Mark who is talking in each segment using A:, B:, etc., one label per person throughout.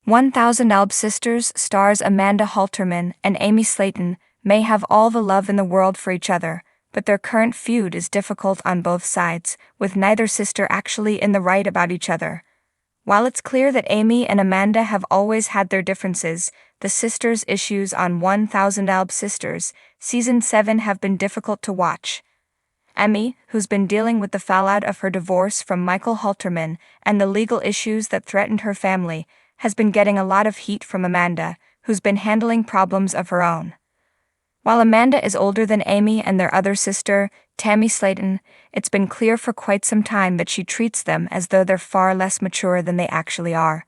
A: 1000 Alb Sisters stars Amanda Halterman and Amy Slaton may have all the love in the world for each other, but their current feud is difficult on both sides, with neither sister actually in the right about each other. While it's clear that Amy and Amanda have always had their differences, the sisters' issues on 1000 Alb Sisters Season 7 have been difficult to watch. Amy, who's been dealing with the fallout of her divorce from Michael Halterman and the legal issues that threatened her family, has been getting a lot of heat from Amanda, who's been handling problems of her own. While Amanda is older than Amy and their other sister, Tammy Slaton, it's been clear for quite some time that she treats them as though they're far less mature than they actually are.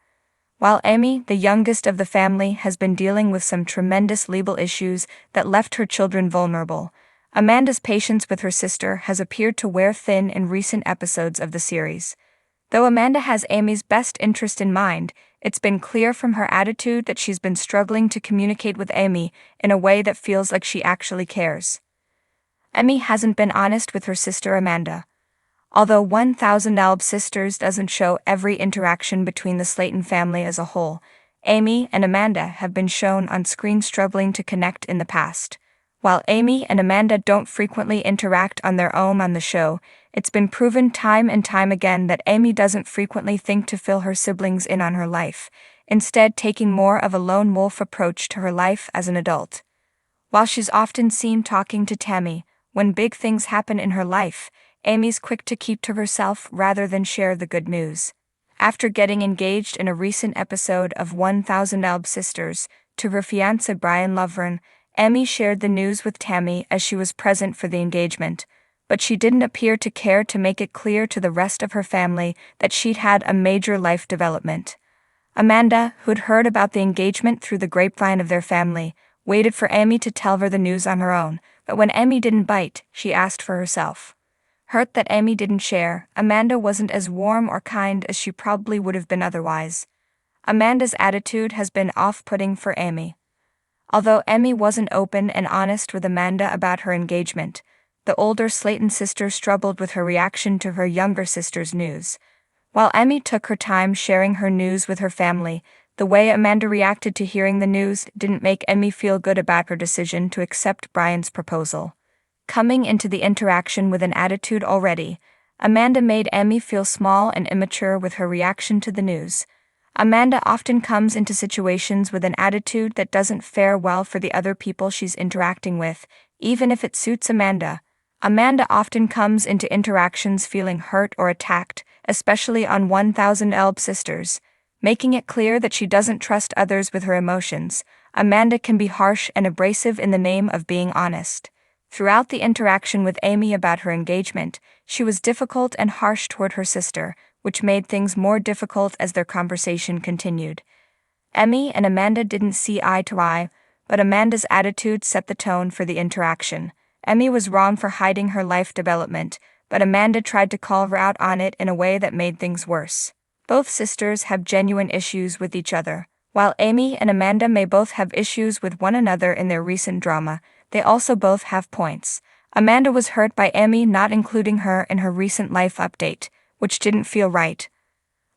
A: While Amy, the youngest of the family, has been dealing with some tremendous legal issues that left her children vulnerable, Amanda's patience with her sister has appeared to wear thin in recent episodes of the series. Though Amanda has Amy's best interest in mind, it's been clear from her attitude that she's been struggling to communicate with Amy in a way that feels like she actually cares. Amy hasn't been honest with her sister Amanda. Although 1000 Alb Sisters doesn't show every interaction between the Slaton family as a whole, Amy and Amanda have been shown on screen struggling to connect in the past. While Amy and Amanda don't frequently interact on their own on the show, it's been proven time and time again that Amy doesn't frequently think to fill her siblings in on her life, instead taking more of a lone wolf approach to her life as an adult. While she's often seen talking to Tammy, when big things happen in her life, Amy's quick to keep to herself rather than share the good news. After getting engaged in a recent episode of 1000 Alb Sisters to her fiancé Brian Lovren, Amy shared the news with Tammy as she was present for the engagement, but she didn't appear to care to make it clear to the rest of her family that she'd had a major life development. Amanda, who'd heard about the engagement through the grapevine of their family, waited for Amy to tell her the news on her own, but when Amy didn't bite, she asked for herself. Hurt that Amy didn't share, Amanda wasn't as warm or kind as she probably would have been otherwise. Amanda's attitude has been off-putting for Amy. Although Amy wasn't open and honest with Amanda about her engagement, the older Slaton sister struggled with her reaction to her younger sister's news. While Amy took her time sharing her news with her family, the way Amanda reacted to hearing the news didn't make Amy feel good about her decision to accept Brian's proposal. Coming into the interaction with an attitude already, Amanda made Amy feel small and immature with her reaction to the news. Amanda often comes into situations with an attitude that doesn't fare well for the other people she's interacting with, even if it suits Amanda. Amanda often comes into interactions feeling hurt or attacked, especially on 1000 Alb Sisters. Making it clear that she doesn't trust others with her emotions, Amanda can be harsh and abrasive in the name of being honest. Throughout the interaction with Amy about her engagement, she was difficult and harsh toward her sister, which made things more difficult as their conversation continued. Amy and Amanda didn't see eye to eye, but Amanda's attitude set the tone for the interaction. Amy was wrong for hiding her life development, but Amanda tried to call her out on it in a way that made things worse. Both sisters have genuine issues with each other. While Amy and Amanda may both have issues with one another in their recent drama, they also both have points. Amanda was hurt by Amy not including her in her recent life update, which didn't feel right.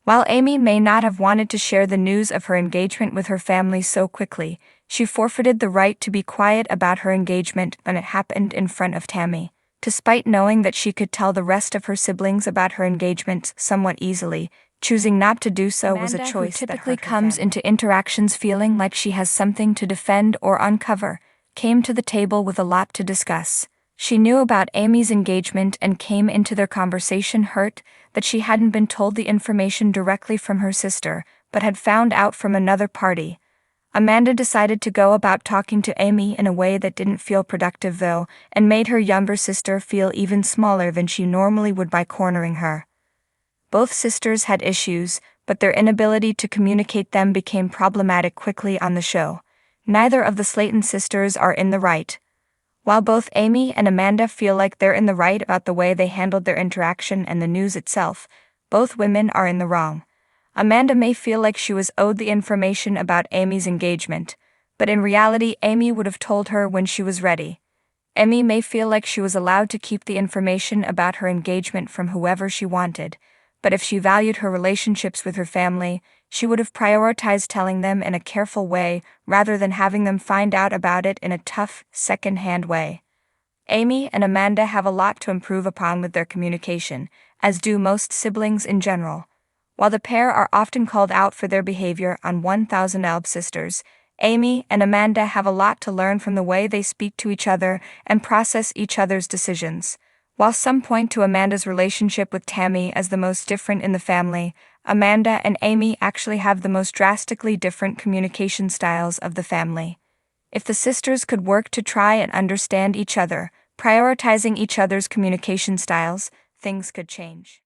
A: While Amy may not have wanted to share the news of her engagement with her family so quickly, she forfeited the right to be quiet about her engagement when it happened in front of Tammy. Despite knowing that she could tell the rest of her siblings about her engagement somewhat easily, choosing not to do so was a choice that typically comes into interactions feeling like she has something to defend or uncover, came to the table with a lot to discuss. She knew about Amy's engagement and came into their conversation hurt that she hadn't been told the information directly from her sister, but had found out from another party. Amanda decided to go about talking to Amy in a way that didn't feel productive though, and made her younger sister feel even smaller than she normally would by cornering her. Both sisters had issues, but their inability to communicate them became problematic quickly on the show. Neither of the Slaton sisters are in the right. While both Amy and Amanda feel like they're in the right about the way they handled their interaction and the news itself, both women are in the wrong. Amanda may feel like she was owed the information about Amy's engagement, but in reality Amy would have told her when she was ready. Amy may feel like she was allowed to keep the information about her engagement from whoever she wanted, but if she valued her relationships with her family, she would have prioritized telling them in a careful way rather than having them find out about it in a tough, second-hand way. Amy and Amanda have a lot to improve upon with their communication, as do most siblings in general. While the pair are often called out for their behavior on 1000 Elb Sisters, Amy and Amanda have a lot to learn from the way they speak to each other and process each other's decisions. While some point to Amanda's relationship with Tammy as the most different in the family, Amanda and Amy actually have the most drastically different communication styles of the family. If the sisters could work to try and understand each other, prioritizing each other's communication styles, things could change.